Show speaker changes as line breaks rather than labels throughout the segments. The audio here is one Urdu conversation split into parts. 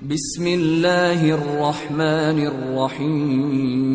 بسم اللہ الرحمن الرحیم۔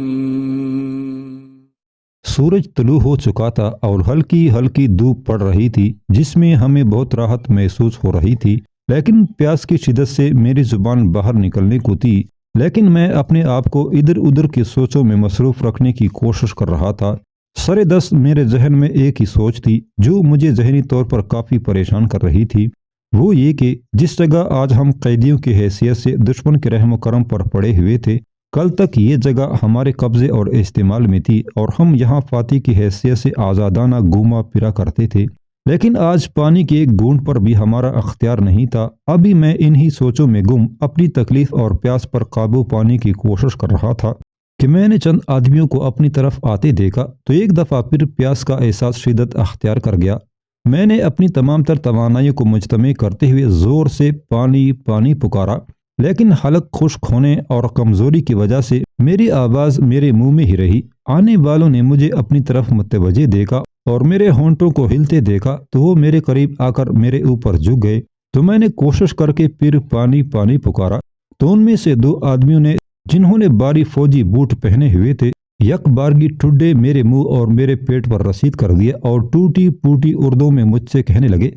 سورج طلوع ہو چکا تھا اور ہلکی ہلکی دھوپ پڑ رہی تھی جس میں ہمیں بہت راحت محسوس ہو رہی تھی، لیکن پیاس کی شدت سے میری زبان باہر نکلنے کو تھی، لیکن میں اپنے آپ کو ادھر ادھر کی سوچوں میں مصروف رکھنے کی کوشش کر رہا تھا۔ سر دست میرے ذہن میں ایک ہی سوچ تھی جو مجھے ذہنی طور پر کافی پریشان کر رہی تھی، وہ یہ کہ جس جگہ آج ہم قیدیوں کی حیثیت سے دشمن کے رحم و کرم پر پڑے ہوئے تھے، کل تک یہ جگہ ہمارے قبضے اور استعمال میں تھی اور ہم یہاں فاتح کی حیثیت سے آزادانہ گھوما پھرا کرتے تھے، لیکن آج پانی کے ایک گھونٹ پر بھی ہمارا اختیار نہیں تھا۔ ابھی میں انہی سوچوں میں گم اپنی تکلیف اور پیاس پر قابو پانے کی کوشش کر رہا تھا کہ میں نے چند آدمیوں کو اپنی طرف آتے دیکھا تو ایک دفعہ پھر پیاس کا احساس شدت اختیار کر گیا۔ میں نے اپنی تمام تر توانائیوں کو مجتمع کرتے ہوئے زور سے پانی پانی پکارا، لیکن حلق خشک ہونے اور کمزوری کی وجہ سے میری آواز میرے منہ میں ہی رہی۔ آنے والوں نے مجھے اپنی طرف متوجہ دیکھا اور میرے ہونٹوں کو ہلتے دیکھا تو وہ میرے قریب آ کر میرے اوپر جھک گئے، تو میں نے کوشش کر کے پھر پانی پانی پکارا تو ان میں سے دو آدمیوں نے، جنہوں نے بھاری فوجی بوٹ پہنے ہوئے تھے، یک بارگی ٹھڈے میرے منہ اور میرے پیٹ پر رسید کر دیے اور ٹوٹی پوٹی اردو میں مجھ سے کہنے لگے،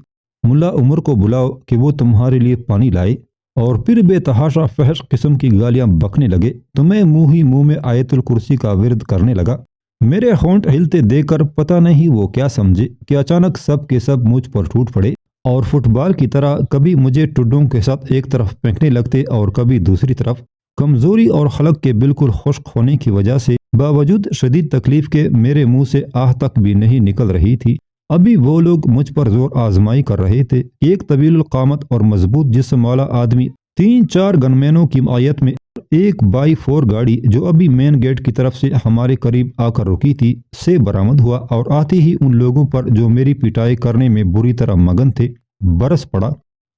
ملا عمر کو بلاؤ کہ وہ تمہارے لیے پانی لائے، اور پھر بے تحاشا فحش قسم کی گالیاں بکنے لگے تو میں منہ ہی منہ میں آیت الکرسی کا ورد کرنے لگا۔ میرے ہونٹ ہلتے دیکھ کر پتہ نہیں وہ کیا سمجھے کہ اچانک سب کے سب مجھ پر ٹوٹ پڑے اور فٹ بال کی طرح کبھی مجھے ٹڈوں کے ساتھ ایک طرف پھینکنے لگتے اور کبھی دوسری طرف۔ کمزوری اور حلق کے بالکل خشک ہونے کی وجہ سے باوجود شدید تکلیف کے میرے منہ سے آہ تک بھی نہیں نکل رہی تھی۔ ابھی وہ لوگ مجھ پر زور آزمائی کر رہے تھے۔ ایک طویل القامت اور مضبوط جسم والا آدمی 3-4 گنمینوں کی معیت میں ایک بائی 4 گاڑی جو ابھی مین گیٹ کی طرف سے ہمارے قریب آ کر رکی تھی سے برآمد ہوا اور آتے ہی ان لوگوں پر جو میری پٹائی کرنے میں بری طرح مگن تھے برس پڑا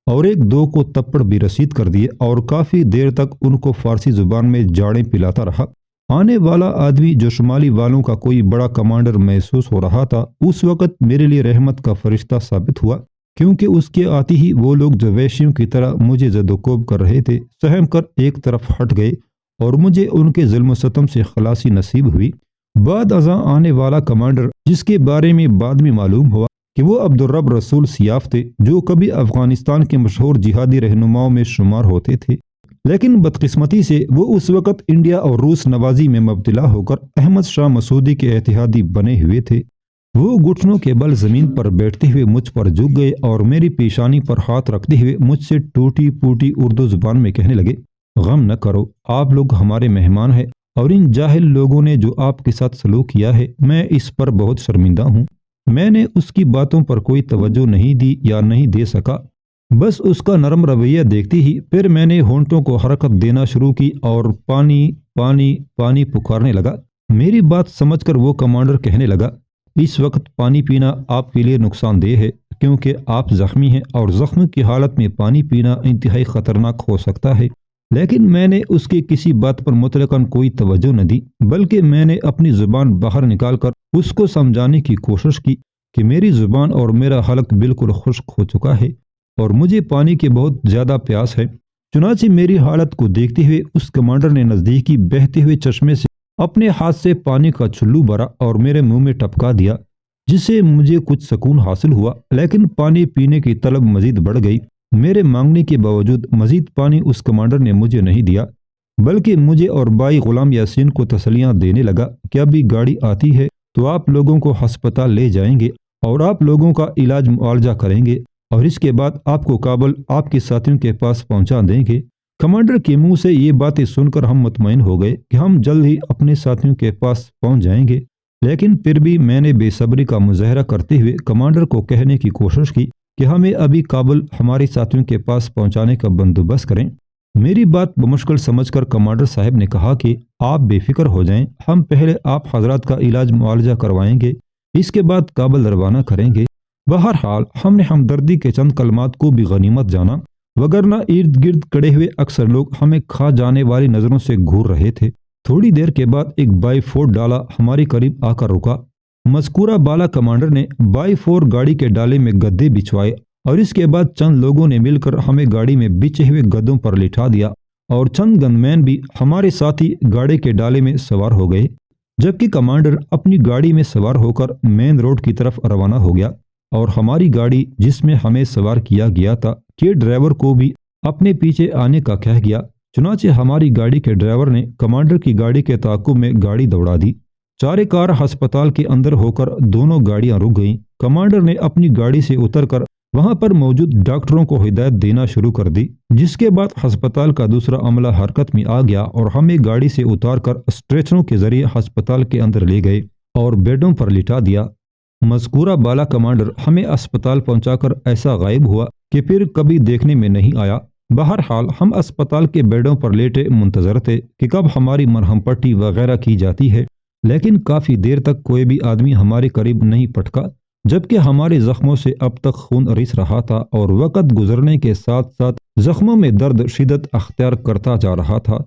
اور ایک دو کو تپڑ بھی رسید کر دیے اور کافی دیر تک ان کو فارسی زبان میں جاڑیں پلاتا رہا۔ آنے والا آدمی جو شمالی والوں کا کوئی بڑا کمانڈر محسوس ہو رہا تھا، اس وقت میرے لیے رحمت کا فرشتہ ثابت ہوا، کیونکہ اس کے آتے ہی وہ لوگ جو وحشیوں کی طرح مجھے زد و کوب کر رہے تھے سہم کر ایک طرف ہٹ گئے اور مجھے ان کے ظلم و ستم سے خلاصی نصیب ہوئی۔ بعد ازاں آنے والا کمانڈر، جس کے بارے میں بعد میں معلوم ہوا کہ وہ عبدالرب رسول سیاف تھے، جو کبھی افغانستان کے مشہور جہادی رہنماؤں میں شمار ہوتے تھے، لیکن بدقسمتی سے وہ اس وقت انڈیا اور روس نوازی میں مبتلا ہو کر احمد شاہ مسعودی کے اتحادی بنے ہوئے تھے۔ وہ گھٹنوں کے بل زمین پر بیٹھتے ہوئے مجھ پر جھک گئے اور میری پیشانی پر ہاتھ رکھتے ہوئے مجھ سے ٹوٹی پوٹی اردو زبان میں کہنے لگے، غم نہ کرو، آپ لوگ ہمارے مہمان ہیں اور ان جاہل لوگوں نے جو آپ کے ساتھ سلوک کیا ہے میں اس پر بہت شرمندہ ہوں۔ میں نے اس کی باتوں پر کوئی توجہ نہیں دی یا نہیں دے سکا، بس اس کا نرم رویہ دیکھتی ہی پھر میں نے ہونٹوں کو حرکت دینا شروع کی اور پانی پانی پانی پکارنے لگا۔ میری بات سمجھ کر وہ کمانڈر کہنے لگا، اس وقت پانی پینا آپ کے لیے نقصان دہ ہے کیونکہ آپ زخمی ہیں اور زخم کی حالت میں پانی پینا انتہائی خطرناک ہو سکتا ہے۔ لیکن میں نے اس کی کسی بات پر مطلقاً کوئی توجہ نہ دی، بلکہ میں نے اپنی زبان باہر نکال کر اس کو سمجھانے کی کوشش کی کہ میری زبان اور میرا حلق بالکل خشک ہو چکا ہے اور مجھے پانی کی بہت زیادہ پیاس ہے۔ چنانچہ میری حالت کو دیکھتے ہوئے اس کمانڈر نے نزدیکی بہتے ہوئے چشمے سے اپنے ہاتھ سے پانی کا چلو بھرا اور میرے منہ میں ٹپکا دیا، جس سے مجھے کچھ سکون حاصل ہوا، لیکن پانی پینے کی طلب مزید بڑھ گئی۔ میرے مانگنے کے باوجود مزید پانی اس کمانڈر نے مجھے نہیں دیا، بلکہ مجھے اور بھائی غلام یاسین کو تسلیاں دینے لگا کہ ابھی گاڑی آتی ہے تو آپ لوگوں کو ہسپتال لے جائیں گے اور آپ لوگوں کا علاج معالجہ کریں گے اور اس کے بعد آپ کو کابل آپ کے ساتھیوں کے پاس پہنچا دیں گے۔ کمانڈر کے منہ سے یہ باتیں سن کر ہم مطمئن ہو گئے کہ ہم جلد ہی اپنے ساتھیوں کے پاس پہنچ جائیں گے، لیکن پھر بھی میں نے بے صبری کا مظاہرہ کرتے ہوئے کمانڈر کو کہنے کی کوشش کی کہ ہمیں ابھی کابل ہمارے ساتھیوں کے پاس پہنچانے کا بندوبست کریں۔ میری بات بمشکل سمجھ کر کمانڈر صاحب نے کہا کہ آپ بے فکر ہو جائیں، ہم پہلے آپ حضرات کا علاج معالجہ کروائیں گے، اس کے بعد کابل روانہ کریں گے۔ بہرحال ہم نے ہمدردی کے چند کلمات کو بھی غنیمت جانا، وگرنہ ارد گرد کھڑے ہوئے اکثر لوگ ہمیں کھا جانے والی نظروں سے گھور رہے تھے۔ تھوڑی دیر کے بعد ایک بائی 4 ڈالا ہمارے قریب آ کر رکا۔ مذکورہ بالا کمانڈر نے بائی 4 گاڑی کے ڈالے میں گدے بچھوائے اور اس کے بعد چند لوگوں نے مل کر ہمیں گاڑی میں بچھے ہوئے گدوں پر لٹا دیا اور چند گنمین بھی ہمارے ساتھی گاڑی کے ڈالے میں سوار ہو گئے، جبکہ کمانڈر اپنی گاڑی میں سوار ہو کر مین روڈ کی طرف روانہ ہو گیا، اور ہماری گاڑی جس میں ہمیں سوار کیا گیا تھا کہ ڈرائیور کو بھی اپنے پیچھے آنے کا کہہ گیا۔ چنانچہ ہماری گاڑی کے ڈرائیور نے کمانڈر کی گاڑی کے تعاقب میں گاڑی دوڑا دی۔ چارے کار ہسپتال کے اندر ہو کر دونوں گاڑیاں رک گئیں۔ کمانڈر نے اپنی گاڑی سے اتر کر وہاں پر موجود ڈاکٹروں کو ہدایت دینا شروع کر دی، جس کے بعد ہسپتال کا دوسرا عملہ حرکت میں آ گیا اور ہمیں گاڑی سے اتار کر اسٹریچروں کے ذریعے ہسپتال کے اندر لے گئے اور بیڈوں پر لٹا دیا۔ مذکورہ بالا کمانڈر ہمیں اسپتال پہنچا کر ایسا غائب ہوا کہ پھر کبھی دیکھنے میں نہیں آیا۔ بہرحال ہم اسپتال کے بیڈوں پر لیٹے منتظر تھے کہ کب ہماری مرہم پٹی وغیرہ کی جاتی ہے، لیکن کافی دیر تک کوئی بھی آدمی ہمارے قریب نہیں پٹکا، جبکہ ہمارے زخموں سے اب تک خون رس رہا تھا اور وقت گزرنے کے ساتھ ساتھ زخموں میں درد شدت اختیار کرتا جا رہا تھا۔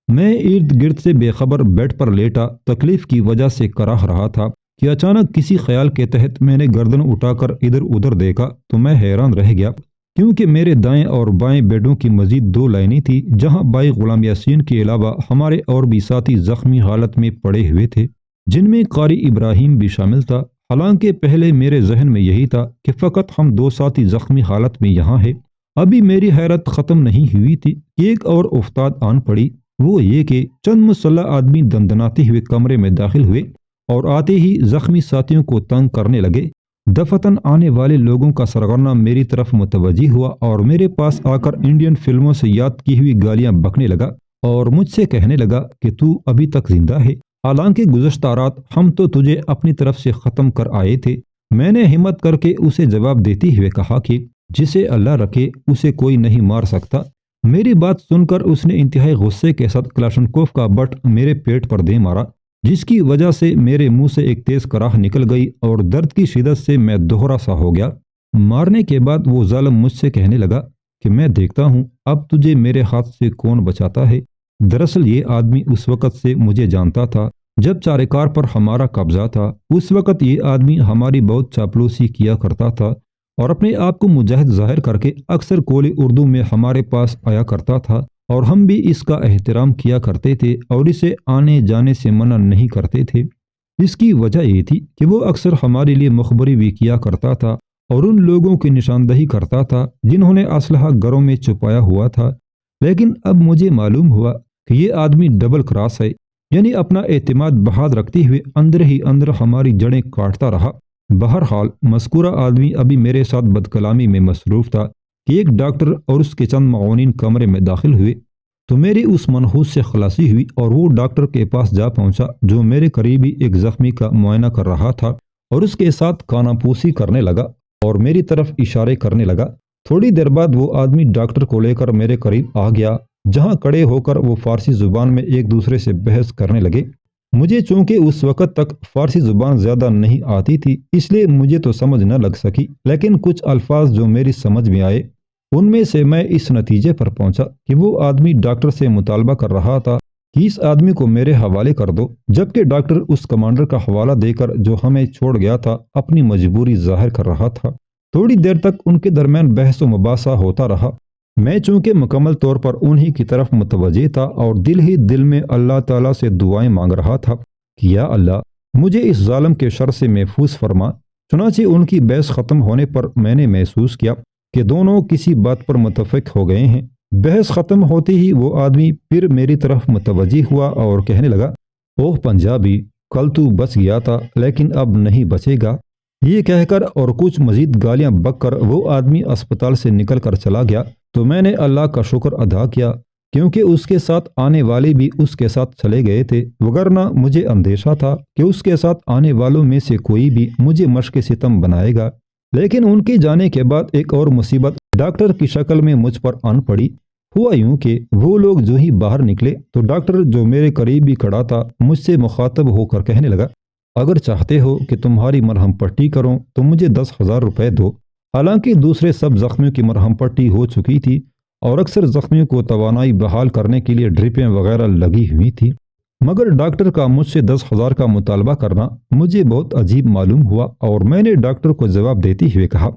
میں ارد گرد سے بے خبر بیڈ پر لیٹا تکلیف کی وجہ سے کراہ رہا تھا کہ اچانک کسی خیال کے تحت میں نے گردن اٹھا کر ادھر ادھر دیکھا تو میں حیران رہ گیا، کیونکہ میرے دائیں اور بائیں بیڈوں کی مزید 2 لائنیں تھیں، جہاں بھائی غلام یاسین کے علاوہ ہمارے اور بھی ساتھی زخمی حالت میں پڑے ہوئے تھے، جن میں قاری ابراہیم بھی شامل تھا۔ حالانکہ پہلے میرے ذہن میں یہی تھا کہ فقط ہم 2 ساتھی زخمی حالت میں یہاں ہیں۔ ابھی میری حیرت ختم نہیں ہوئی تھی کہ ایک اور افتاد آن پڑی، وہ یہ کہ چند مسلح آدمی دندناتے ہوئے کمرے میں داخل ہوئے اور آتے ہی زخمی ساتھیوں کو تنگ کرنے لگے۔ دفتن آنے والے لوگوں کا سرغنہ میری طرف متوجہ ہوا اور میرے پاس آ کر انڈین فلموں سے یاد کی ہوئی گالیاں بکنے لگا اور مجھ سے کہنے لگا کہ تو ابھی تک زندہ ہے، حالانکہ گزشتہ رات ہم تو تجھے اپنی طرف سے ختم کر آئے تھے۔ میں نے ہمت کر کے اسے جواب دیتے ہوئے کہا کہ جسے اللہ رکھے اسے کوئی نہیں مار سکتا۔ میری بات سن کر اس نے انتہائی غصے کے ساتھ کلاشنکوف کا بٹ میرے پیٹ پر دے مارا، جس کی وجہ سے میرے منہ سے ایک تیز کراہ نکل گئی اور درد کی شدت سے میں دوہرا سا ہو گیا۔ مارنے کے بعد وہ ظالم مجھ سے کہنے لگا کہ میں دیکھتا ہوں اب تجھے میرے ہاتھ سے کون بچاتا ہے۔ دراصل یہ آدمی اس وقت سے مجھے جانتا تھا جب چارے کار پر ہمارا قبضہ تھا۔ اس وقت یہ آدمی ہماری بہت چاپلوسی کیا کرتا تھا اور اپنے آپ کو مجاہد ظاہر کر کے اکثر قول اردو میں ہمارے پاس آیا کرتا تھا، اور ہم بھی اس کا احترام کیا کرتے تھے اور اسے آنے جانے سے منع نہیں کرتے تھے۔ اس کی وجہ یہ تھی کہ وہ اکثر ہمارے لیے مخبری بھی کیا کرتا تھا اور ان لوگوں کی نشاندہی کرتا تھا جنہوں نے اسلحہ گھروں میں چھپایا ہوا تھا۔ لیکن اب مجھے معلوم ہوا کہ یہ آدمی ڈبل کراس ہے، یعنی اپنا اعتماد بحال رکھتے ہوئے اندر ہی اندر ہماری جڑیں کاٹتا رہا۔ بہرحال مذکورہ آدمی ابھی میرے ساتھ بدکلامی میں مصروف تھا کہ ایک ڈاکٹر اور اس کے چند معاونین کمرے میں داخل ہوئے تو میری اس منحوس سے خلاصی ہوئی اور وہ ڈاکٹر کے پاس جا پہنچا جو میرے قریبی ایک زخمی کا معائنہ کر رہا تھا اور اس کے ساتھ کانا پوسی کرنے لگا اور میری طرف اشارے کرنے لگا۔ تھوڑی دیر بعد وہ آدمی ڈاکٹر کو لے کر میرے قریب آ گیا، جہاں کڑے ہو کر وہ فارسی زبان میں ایک دوسرے سے بحث کرنے لگے۔ مجھے چونکہ اس وقت تک فارسی زبان زیادہ نہیں آتی تھی، اس لیے مجھے تو سمجھ نہ لگ سکی، لیکن کچھ الفاظ جو میری سمجھ میں آئے ان میں سے میں اس نتیجے پر پہنچا کہ وہ آدمی ڈاکٹر سے مطالبہ کر رہا تھا کہ اس آدمی کو میرے حوالے کر دو، جبکہ ڈاکٹر اس کمانڈر کا حوالہ دے کر جو ہمیں چھوڑ گیا تھا اپنی مجبوری ظاہر کر رہا تھا۔ تھوڑی دیر تک ان کے درمیان بحث و مباحثہ ہوتا رہا۔ میں چونکہ مکمل طور پر انہی کی طرف متوجہ تھا اور دل ہی دل میں اللہ تعالیٰ سے دعائیں مانگ رہا تھا کہ یا اللہ مجھے اس ظالم کے شر سے محفوظ فرما۔ چنانچہ ان کی بحث ختم ہونے پر میں نے محسوس کیا کہ دونوں کسی بات پر متفق ہو گئے ہیں۔ بحث ختم ہوتے ہی وہ آدمی پھر میری طرف متوجہ ہوا اور کہنے لگا، اوہ پنجابی، کل تو بچ گیا تھا لیکن اب نہیں بچے گا۔ یہ کہہ کر اور کچھ مزید گالیاں بک کر وہ آدمی اسپتال سے نکل کر چلا گیا تو میں نے اللہ کا شکر ادا کیا، کیونکہ اس کے ساتھ آنے والے بھی اس کے ساتھ چلے گئے تھے، وگرنہ مجھے اندیشہ تھا کہ اس کے ساتھ آنے والوں میں سے کوئی بھی مجھے مشق ستم بنائے گا۔ لیکن ان کے جانے کے بعد ایک اور مصیبت ڈاکٹر کی شکل میں مجھ پر آن پڑی۔ ہوا یوں کہ وہ لوگ جو ہی باہر نکلے تو ڈاکٹر جو میرے قریب ہی کھڑا تھا مجھ سے مخاطب ہو کر کہنے لگا، اگر چاہتے ہو کہ تمہاری مرہم پٹی کروں تو مجھے 10,000 روپے دو۔ حالانکہ دوسرے سب زخمیوں کی مرہم پٹی ہو چکی تھی اور اکثر زخمیوں کو توانائی بحال کرنے کے لیے ڈرپیں وغیرہ لگی ہوئی تھی، مگر ڈاکٹر کا مجھ سے 10,000 کا مطالبہ کرنا مجھے بہت عجیب معلوم ہوا اور میں نے ڈاکٹر کو جواب دیتے ہوئے کہا،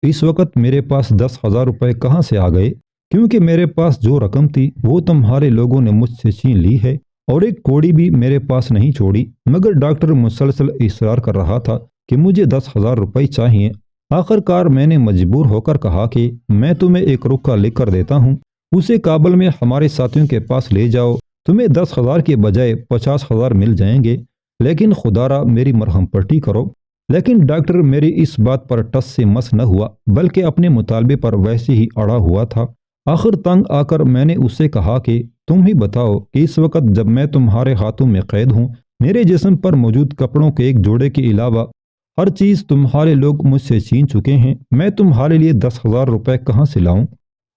اس وقت میرے پاس 10,000 روپے کہاں سے آ گئے کیونکہ میرے پاس جو رقم تھی وہ تمہارے لوگوں نے مجھ سے چھین لی ہے اور ایک کوڑی بھی میرے پاس نہیں چھوڑی، مگر ڈاکٹر مسلسل اصرار کر رہا تھا کہ مجھے 10,000 روپے چاہیے۔ آخر کار میں نے مجبور ہو کر کہا کہ میں تمہیں ایک رکا لکھ کر دیتا ہوں، اسے کابل میں ہمارے ساتھیوں کے پاس لے جاؤ، تمہیں 10,000 کے بجائے 50,000 مل جائیں گے، لیکن خدا را میری مرہم پٹی کرو۔ لیکن ڈاکٹر میری اس بات پر ٹس سے مس نہ ہوا، بلکہ اپنے مطالبے پر ویسے ہی اڑا ہوا تھا۔ آخر تنگ آ کر میں نے اسے کہا کہ تم ہی بتاؤ کہ اس وقت جب میں تمہارے ہاتھوں میں قید ہوں، میرے جسم پر موجود کپڑوں کے ایک جوڑے کے علاوہ ہر چیز تمہارے لوگ مجھ سے چھین چکے ہیں، میں تمہارے لیے 10,000 روپے کہاں سے لاؤں؟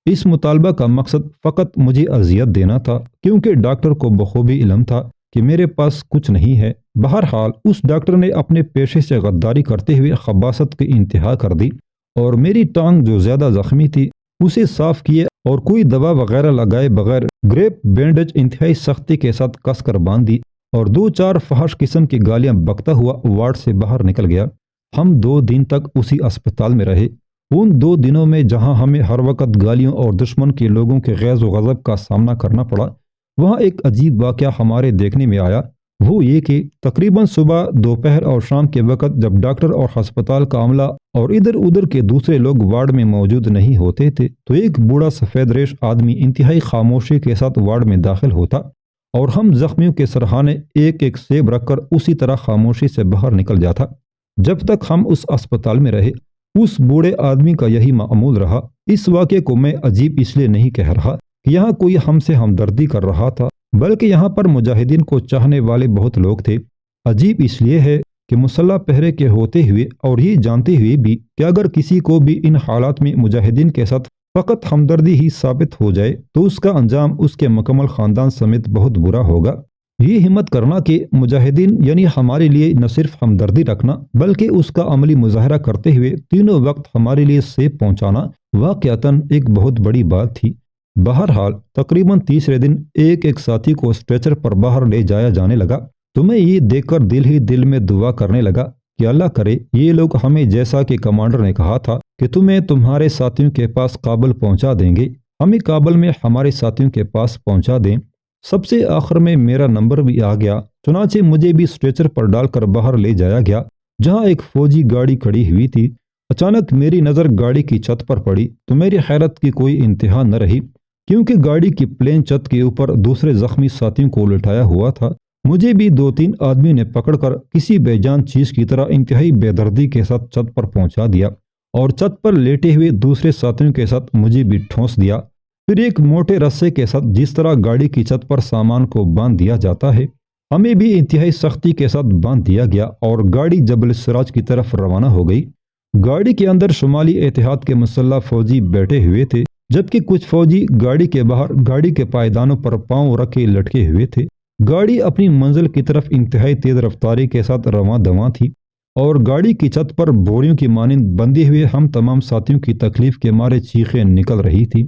اس مطالبہ کا مقصد فقط مجھے اذیت دینا تھا، کیونکہ ڈاکٹر کو بخوبی علم تھا کہ میرے پاس کچھ نہیں ہے۔ بہرحال اس ڈاکٹر نے اپنے پیشے سے غداری کرتے ہوئے خباثت کی انتہا کر دی اور میری ٹانگ جو زیادہ زخمی تھی اسے صاف کیے اور کوئی دوا وغیرہ لگائے بغیر گریپ بینڈیج انتہائی سختی کے ساتھ کس کر باندھ دی اور 2-4 فحش قسم کی گالیاں بکتا ہوا وارڈ سے باہر نکل گیا۔ ہم 2 دن تک اسی اسپتال میں رہے۔ ان 2 دنوں میں جہاں ہمیں ہر وقت گالیوں اور دشمن کے لوگوں کے غیظ و غضب کا سامنا کرنا پڑا، وہاں ایک عجیب واقعہ ہمارے دیکھنے میں آیا۔ وہ یہ کہ تقریباً صبح، دوپہر اور شام کے وقت جب ڈاکٹر اور ہسپتال کا عملہ اور ادھر ادھر کے دوسرے لوگ وارڈ میں موجود نہیں ہوتے تھے تو ایک بوڑھا سفید ریش آدمی انتہائی خاموشی کے ساتھ وارڈ میں داخل ہوتا اور ہم زخمیوں کے سرہانے ایک ایک سیب رکھ کر اسی طرح خاموشی سے باہر نکل جاتا۔ جب تک ہم اس اسپتال میں رہے اس بوڑھے آدمی کا یہی معمول رہا۔ اس واقعے کو میں عجیب اس لیے نہیں کہہ رہا کہ یہاں کوئی ہم سے ہمدردی کر رہا تھا، بلکہ یہاں پر مجاہدین کو چاہنے والے بہت لوگ تھے۔ عجیب اس لیے ہے کہ مسلح پہرے کے ہوتے ہوئے اور یہ جانتے ہوئے بھی کہ اگر کسی کو بھی ان حالات میں مجاہدین کے ساتھ فقط ہمدردی ہی ثابت ہو جائے تو اس کا انجام اس کے مکمل خاندان سمیت بہت برا ہوگا۔ یہ ہمت کرنا کہ مجاہدین یعنی ہمارے لیے نہ صرف ہمدردی رکھنا بلکہ اس کا عملی مظاہرہ کرتے ہوئے تینوں وقت ہمارے لیے سیب پہنچانا واقعتاً ایک بہت بڑی بات تھی۔ بہرحال تقریباً تیسرے دن ایک ایک ساتھی کو اسٹریچر پر باہر لے جایا جانے لگا تو میں یہ دیکھ کر دل ہی دل میں دعا کرنے لگا کہ اللہ کرے یہ لوگ ہمیں جیسا کہ کمانڈر نے کہا تھا کہ تمہیں تمہارے ساتھیوں کے پاس کابل پہنچا دیں گے، ہمیں کابل میں ہمارے ساتھیوں کے پاس پہنچا دیں۔ سب سے آخر میں میرا نمبر بھی آ گیا، چنانچہ مجھے بھی اسٹریچر پر ڈال کر باہر لے جایا گیا جہاں ایک فوجی گاڑی کھڑی ہوئی تھی۔ اچانک میری نظر گاڑی کی چھت پر پڑی تو میری حیرت کی کوئی انتہا نہ رہی، کیونکہ گاڑی کی پلین چھت کے اوپر دوسرے زخمی ساتھیوں کو لٹایا ہوا تھا۔ مجھے بھی 2-3 آدمی نے پکڑ کر کسی بے جان چیز کی طرح انتہائی بے دردی کے ساتھ چھت پر پہنچا دیا اور چھت پر لیٹے ہوئے دوسرے ساتھیوں کے ساتھ مجھے بھی ٹھونس دیا۔ پھر ایک موٹے رسے کے ساتھ جس طرح گاڑی کی چھت پر سامان کو باندھ دیا جاتا ہے ہمیں بھی انتہائی سختی کے ساتھ باندھ دیا گیا اور گاڑی جبل سراج کی طرف روانہ ہو گئی۔ گاڑی کے اندر شمالی اتحاد کے مسلح فوجی بیٹھے ہوئے تھے، جبکہ کچھ فوجی گاڑی کے باہر گاڑی کے پائیدانوں پر پاؤں رکھے لٹکے ہوئے تھے۔ گاڑی اپنی منزل کی طرف انتہائی تیز رفتاری کے ساتھ رواں دواں تھی اور گاڑی کی چھت پر بوریوں کی مانند بندھے ہوئے ہم تمام ساتھیوں کی تکلیف کے مارے چیخیں نکل رہی تھی،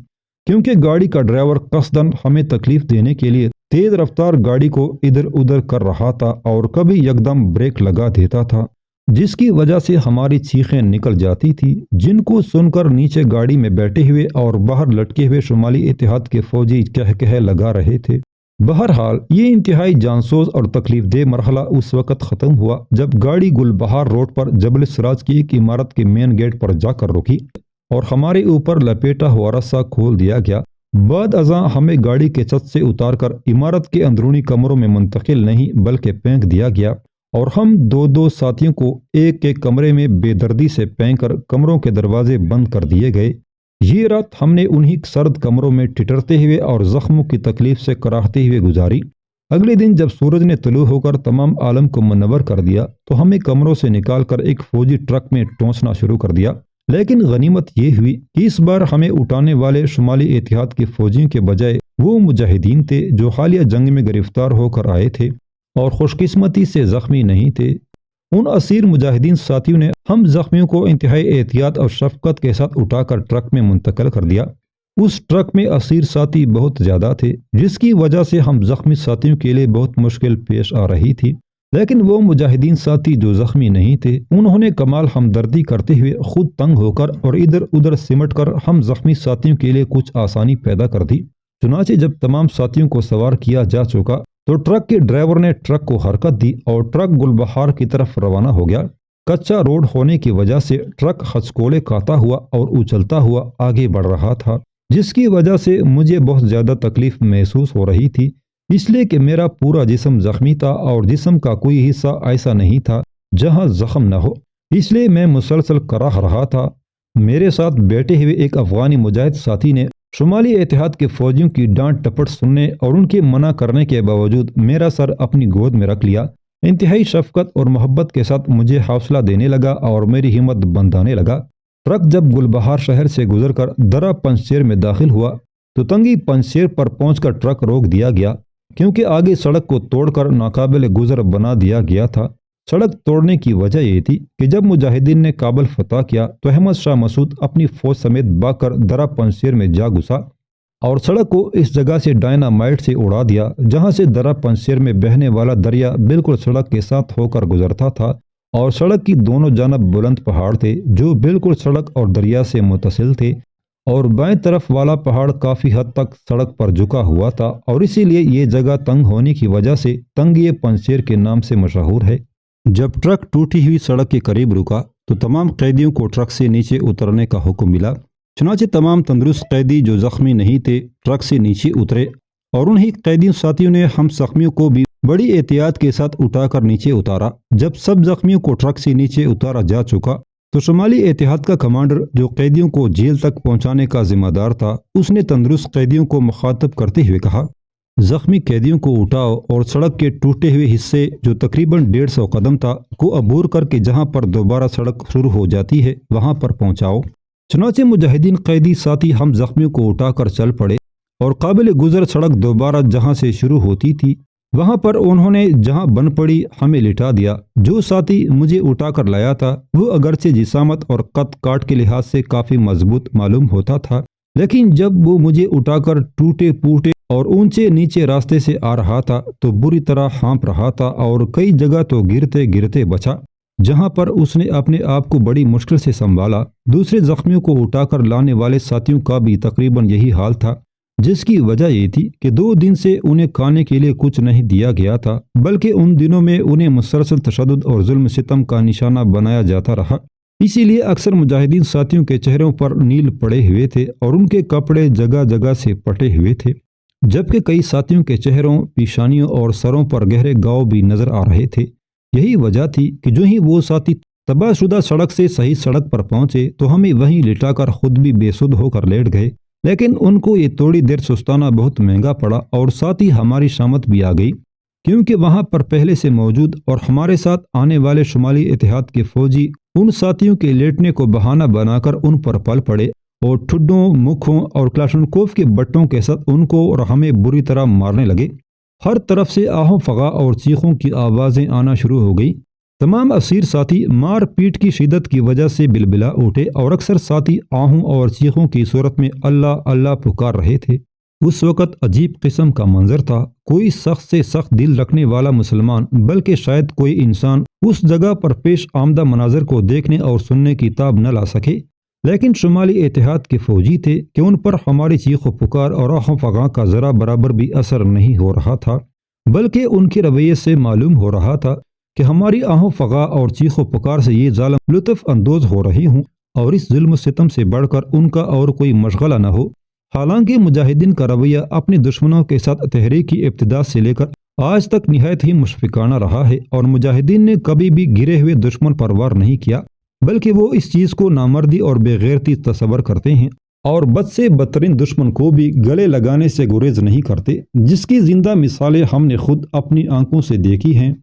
کیونکہ گاڑی کا ڈرائیور قصداً ہمیں تکلیف دینے کے لیے تیز رفتار گاڑی کو ادھر ادھر کر رہا تھا اور کبھی یکدم بریک لگا دیتا تھا، جس کی وجہ سے ہماری چیخیں نکل جاتی تھی، جن کو سن کر نیچے گاڑی میں بیٹھے ہوئے اور باہر لٹکے ہوئے شمالی اتحاد کے فوجی کہہ لگا رہے تھے۔ بہرحال یہ انتہائی جانسوز اور تکلیف دہ مرحلہ اس وقت ختم ہوا جب گاڑی گل بہار روڈ پر جبل سراج کی ایک عمارت کے مین گیٹ پر جا کر رکی اور ہمارے اوپر لپیٹا ہوا رسا کھول دیا گیا۔ بعد ازاں ہمیں گاڑی کے چھت سے اتار کر عمارت کے اندرونی کمروں میں منتقل نہیں بلکہ پھینک دیا گیا اور ہم 2 ساتھیوں کو ایک ایک کمرے میں بے دردی سے پھینک کر کمروں کے دروازے بند کر دیے گئے۔ یہ رات ہم نے انہی سرد کمروں میں ٹٹرتے ہوئے اور زخموں کی تکلیف سے کراہتے ہوئے گزاری۔ اگلے دن جب سورج نے طلوع ہو کر تمام عالم کو منور کر دیا تو ہمیں کمروں سے نکال کر ایک فوجی ٹرک میں ٹونسنا شروع کر دیا، لیکن غنیمت یہ ہوئی کہ اس بار ہمیں اٹھانے والے شمالی اتحاد کے فوجیوں کے بجائے وہ مجاہدین تھے جو حالیہ جنگ میں گرفتار ہو کر آئے تھے اور خوش قسمتی سے زخمی نہیں تھے۔ ان اسیر مجاہدین ساتھیوں نے ہم زخمیوں کو انتہائی احتیاط اور شفقت کے ساتھ اٹھا کر ٹرک میں منتقل کر دیا۔ اس ٹرک میں اسیر ساتھی بہت زیادہ تھے، جس کی وجہ سے ہم زخمی ساتھیوں کے لیے بہت مشکل پیش آ رہی تھی۔ لیکن وہ مجاہدین ساتھی جو زخمی نہیں تھے انہوں نے کمال ہمدردی کرتے ہوئے خود تنگ ہو کر اور ادھر ادھر سمٹ کر ہم زخمی ساتھیوں کے لیے کچھ آسانی پیدا کر دی۔ چنانچہ جب تمام ساتھیوں کو سوار کیا جا چکا تو ٹرک کے ڈرائیور نے ٹرک کو حرکت دی اور ٹرک گلبہار کی طرف روانہ ہو گیا۔ کچا روڈ ہونے کی وجہ سے ٹرک ہچکولے کھاتا ہوا اور اچھلتا ہوا آگے بڑھ رہا تھا، جس کی وجہ سے مجھے بہت زیادہ تکلیف محسوس ہو رہی تھی، اس لیے کہ میرا پورا جسم زخمی تھا اور جسم کا کوئی حصہ ایسا نہیں تھا جہاں زخم نہ ہو، اس لیے میں مسلسل کراہ رہا تھا۔ میرے ساتھ بیٹھے ہوئے ایک افغانی مجاہد ساتھی نے شمالی اتحاد کے فوجیوں کی ڈانٹ ٹپٹ سننے اور ان کے منع کرنے کے باوجود میرا سر اپنی گود میں رکھ لیا، انتہائی شفقت اور محبت کے ساتھ مجھے حوصلہ دینے لگا اور میری ہمت بندھانے لگا۔ ٹرک جب گلبہار شہر سے گزر کر درہ پنجشیر میں داخل ہوا تو تنگی پنجشیر پر پہنچ کر ٹرک روک دیا گیا، کیونکہ آگے سڑک کو توڑ کر ناقابل گزر بنا دیا گیا تھا۔ سڑک توڑنے کی وجہ یہ تھی کہ جب مجاہدین نے کابل فتح کیا تو احمد شاہ مسعود اپنی فوج سمیت بھاگ کر درہ پنجشیر میں جا گھسا اور سڑک کو اس جگہ سے ڈائنامائٹ سے اڑا دیا جہاں سے درہ پنجشیر میں بہنے والا دریا بالکل سڑک کے ساتھ ہو کر گزرتا تھا، اور سڑک کی دونوں جانب بلند پہاڑ تھے جو بالکل سڑک اور دریا سے متصل تھے، اور بائیں طرف والا پہاڑ کافی حد تک سڑک پر جھکا ہوا تھا، اور اسی لیے یہ جگہ تنگ ہونے کی وجہ سے تنگی پنجشیر کے نام سے مشہور ہے۔ جب ٹرک ٹوٹی ہوئی سڑک کے قریب رکا تو تمام قیدیوں کو ٹرک سے نیچے اترنے کا حکم ملا، چنانچہ تمام تندرست قیدی جو زخمی نہیں تھے ٹرک سے نیچے اترے، اور انہی قیدیوں ساتھیوں نے ہم زخمیوں کو بھی بڑی احتیاط کے ساتھ اٹھا کر نیچے اتارا۔ جب سب زخمیوں کو ٹرک سے نیچے اتارا جا چکا تو شمالی اتحاد کا کمانڈر جو قیدیوں کو جیل تک پہنچانے کا ذمہ دار تھا، اس نے تندرست قیدیوں کو مخاطب کرتے ہوئے کہا، زخمی قیدیوں کو اٹھاؤ اور سڑک کے ٹوٹے ہوئے حصے جو تقریباً 150 قدم تھا کو عبور کر کے جہاں پر دوبارہ سڑک شروع ہو جاتی ہے وہاں پر پہنچاؤ۔ چنانچہ مجاہدین قیدی ساتھی ہم زخمیوں کو اٹھا کر چل پڑے اور قابل گزر سڑک دوبارہ جہاں سے شروع ہوتی تھی وہاں پر انہوں نے جہاں بن پڑی ہمیں لٹا دیا۔ جو ساتھی مجھے اٹھا کر لایا تھا وہ اگرچہ جسامت اور قد کاٹ کے لحاظ سے کافی مضبوط معلوم ہوتا تھا، لیکن جب وہ مجھے اٹھا کر ٹوٹے پوٹے اور اونچے نیچے راستے سے آ رہا تھا تو بری طرح ہانپ رہا تھا، اور کئی جگہ تو گرتے گرتے بچا جہاں پر اس نے اپنے آپ کو بڑی مشکل سے سنبھالا۔ دوسرے زخمیوں کو اٹھا کر لانے والے ساتھیوں کا بھی تقریباً یہی حال تھا، جس کی وجہ یہ تھی کہ 2 دن سے انہیں کھانے کے لیے کچھ نہیں دیا گیا تھا، بلکہ ان دنوں میں انہیں مسلسل تشدد اور ظلم ستم کا نشانہ بنایا جاتا رہا۔ اسی لیے اکثر مجاہدین ساتھیوں کے چہروں پر نیل پڑے ہوئے تھے اور ان کے کپڑے جگہ جگہ سے پٹے ہوئے تھے، جبکہ کئی ساتھیوں کے چہروں، پیشانیوں اور سروں پر گہرے گھاؤ بھی نظر آ رہے تھے۔ یہی وجہ تھی کہ جو ہی وہ ساتھی تباہ شدہ سڑک سے صحیح سڑک پر پہنچے تو ہمیں وہیں لٹا کر خود بھی بے سدھ ہو کر لیٹ گئے، لیکن ان کو یہ تھوڑی دیر سستانا بہت مہنگا پڑا، اور ساتھ ہی ہماری شامت بھی آ گئی، کیونکہ وہاں پر پہلے سے موجود اور ہمارے ساتھ آنے والے شمالی اتحاد کے فوجی ان ساتھیوں کے لیٹنے کو بہانہ بنا کر ان پر پل پڑے اور ٹھڈوں، مکھوں اور کلاشنکوف کے بٹوں کے ساتھ ان کو اور ہمیں بری طرح مارنے لگے۔ ہر طرف سے آہوں فغاں اور چیخوں کی آوازیں آنا شروع ہو گئی۔ تمام اسیر ساتھی مار پیٹ کی شدت کی وجہ سے بلبلا اٹھے، اور اکثر ساتھی آہوں اور چیخوں کی صورت میں اللہ اللہ پکار رہے تھے۔ اس وقت عجیب قسم کا منظر تھا، کوئی سخت سے سخت دل رکھنے والا مسلمان بلکہ شاید کوئی انسان اس جگہ پر پیش آمدہ مناظر کو دیکھنے اور سننے کی تاب نہ لا سکے، لیکن شمالی اتحاد کے فوجی تھے کہ ان پر ہماری چیخ و پکار اور آہ و فغاں کا ذرا برابر بھی اثر نہیں ہو رہا تھا، بلکہ ان کے رویے سے معلوم ہو رہا تھا کہ ہماری آہ و فغاں اور چیخ و پکار سے یہ ظالم لطف اندوز ہو رہی ہوں، اور اس ظلم و ستم سے بڑھ کر ان کا اور کوئی مشغلہ نہ ہو۔ حالانکہ مجاہدین کا رویہ اپنے دشمنوں کے ساتھ تحریک کی ابتدا سے لے کر آج تک نہایت ہی مشفقانہ رہا ہے، اور مجاہدین نے کبھی بھی گرے ہوئے دشمن پر وار نہیں کیا، بلکہ وہ اس چیز کو نامردی اور بے غیرتی تصور کرتے ہیں، اور بد سے بدترین دشمن کو بھی گلے لگانے سے گریز نہیں کرتے، جس کی زندہ مثالیں ہم نے خود اپنی آنکھوں سے دیکھی ہیں۔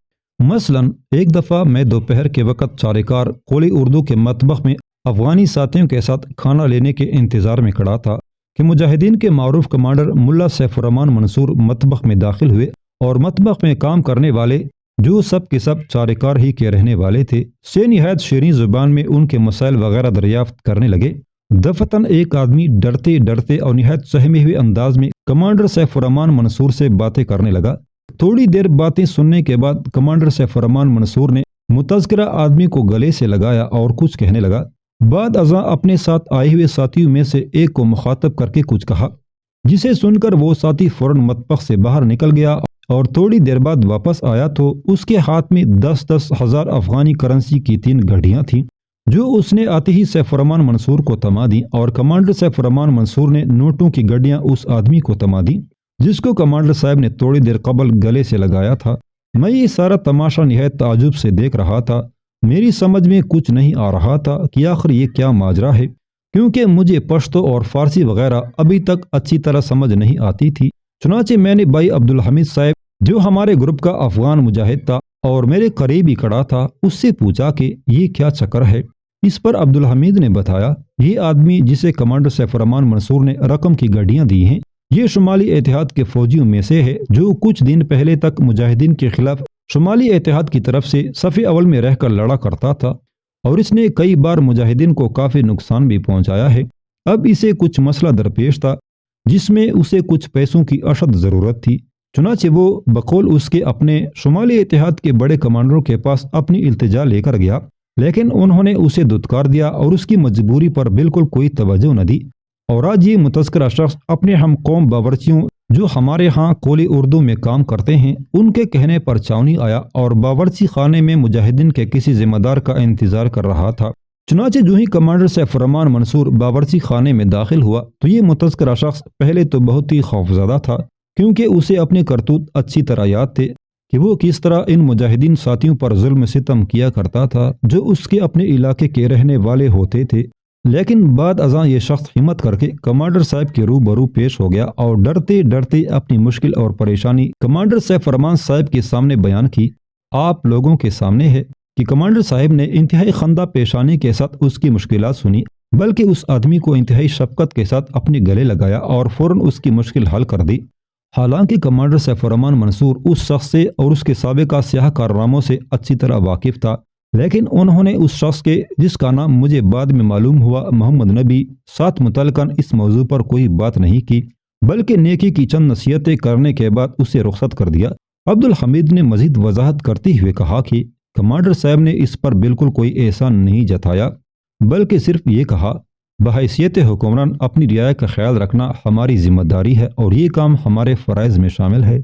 مثلاً ایک دفعہ میں دوپہر کے وقت چارکار قولی اردو کے مطبخ میں افغانی ساتھیوں کے ساتھ کھانا لینے کے انتظار میں کھڑا تھا کہ مجاہدین کے معروف کمانڈر ملا سیف الرحمن منصور مطبخ میں داخل ہوئے، اور مطبخ میں کام کرنے والے جو سب کے سب چارکار ہی کے رہنے والے تھے سے نہایت شیریں زبان میں ان کے مسائل وغیرہ دریافت کرنے لگے۔ دفتن ایک آدمی ڈرتے ڈرتے اور نہایت سہمے ہوئے انداز میں کمانڈر سیف الرحمن منصور سے باتیں کرنے لگا۔ تھوڑی دیر باتیں سننے کے بعد کمانڈر سیف الرحمن منصور نے متذکرہ آدمی کو گلے سے لگایا اور کچھ کہنے لگا۔ بعد ازاں اپنے ساتھ آئے ہوئے ساتھیوں میں سے ایک کو مخاطب کر کے کچھ کہا، جسے سن کر وہ ساتھی فوراً مطبخ سے باہر نکل گیا اور تھوڑی دیر بعد واپس آیا تو اس کے ہاتھ میں 10,000 افغانی کرنسی کی 3 گھڑیاں تھیں، جو اس نے آتے ہی سیف الرحمن منصور کو تما دیں، اور کمانڈر سیف الرحمن منصور نے نوٹوں کی گھڑیاں اس آدمی کو تما دیں جس کو کمانڈر صاحب نے تھوڑی دیر قبل گلے سے لگایا تھا۔ میں یہ سارا تماشا نہایت تعجب سے دیکھ رہا تھا۔ میری سمجھ میں کچھ نہیں آ رہا تھا کہ آخر یہ کیا ماجرا ہے، کیونکہ مجھے پشتو اور فارسی وغیرہ ابھی تک اچھی طرح سمجھ نہیں آتی تھی۔ چنانچہ میں نے بھائی عبدالحمید صاحب، جو ہمارے گروپ کا افغان مجاہد تھا اور میرے قریب ہی کھڑا تھا، اس سے پوچھا کہ یہ کیا چکر ہے۔ اس پر عبدالحمید نے بتایا، یہ آدمی جسے کمانڈر سیف الرحمن منصور نے رقم کی گھڑیاں دی ہیں، یہ شمالی اتحاد کے فوجیوں میں سے ہے، جو کچھ دن پہلے تک مجاہدین کے خلاف شمالی اتحاد کی طرف سے صف اول میں رہ کر لڑا کرتا تھا، اور اس نے کئی بار مجاہدین کو کافی نقصان بھی پہنچایا ہے۔ اب اسے کچھ مسئلہ درپیش تھا جس میں اسے کچھ پیسوں کی اشد ضرورت تھی۔ چنانچہ وہ بقول اس کے اپنے شمالی اتحاد کے بڑے کمانڈروں کے پاس اپنی التجا لے کر گیا، لیکن انہوں نے اسے دھتکار دیا اور اس کی مجبوری پر بالکل کوئی توجہ نہ دی، اور آج یہ متذکرہ شخص اپنے ہم قوم باورچیوں جو ہمارے ہاں کولی اردو میں کام کرتے ہیں، ان کے کہنے پر چاونی آیا اور باورچی خانے میں مجاہدین کے کسی ذمہ دار کا انتظار کر رہا تھا۔ چنانچہ جو ہی کمانڈر سیف الرحمن منصور باورچی خانے میں داخل ہوا تو یہ متذکرہ شخص پہلے تو بہت ہی خوفزدہ تھا، کیونکہ اسے اپنے کرتوت اچھی طرح یاد تھے کہ وہ کس طرح ان مجاہدین ساتھیوں پر ظلم ستم کیا کرتا تھا جو اس کے اپنے علاقے کے رہنے والے ہوتے تھے۔ لیکن بعد ازاں یہ شخص ہمت کر کے کمانڈر صاحب کے روبرو پیش ہو گیا اور ڈرتے ڈرتے اپنی مشکل اور پریشانی کمانڈر سیف الرحمن صاحب کے سامنے بیان کی۔ آپ لوگوں کے سامنے ہے کہ کمانڈر صاحب نے انتہائی خندہ پیشانی کے ساتھ اس کی مشکلات سنی، بلکہ اس آدمی کو انتہائی شفقت کے ساتھ اپنے گلے لگایا اور فوراً اس کی مشکل حل کر دی۔ حالانکہ کمانڈر سیف الرحمن منصور اس شخص سے اور اس کے سابقہ سیاہ کارناموں سے اچھی طرح واقف تھا، لیکن انہوں نے اس شخص کے، جس کا نام مجھے بعد میں معلوم ہوا محمد نبی، ساتھ متعلقاً اس موضوع پر کوئی بات نہیں کی، بلکہ نیکی کی چند نصیحتیں کرنے کے بعد اسے رخصت کر دیا۔ عبدالحمید نے مزید وضاحت کرتے ہوئے کہا کہ کمانڈر صاحب نے اس پر بالکل کوئی احسان نہیں جتایا، بلکہ صرف یہ کہا، بحیثیت حکمران اپنی رعایا کا خیال رکھنا ہماری ذمہ داری ہے اور یہ کام ہمارے فرائض میں شامل ہے۔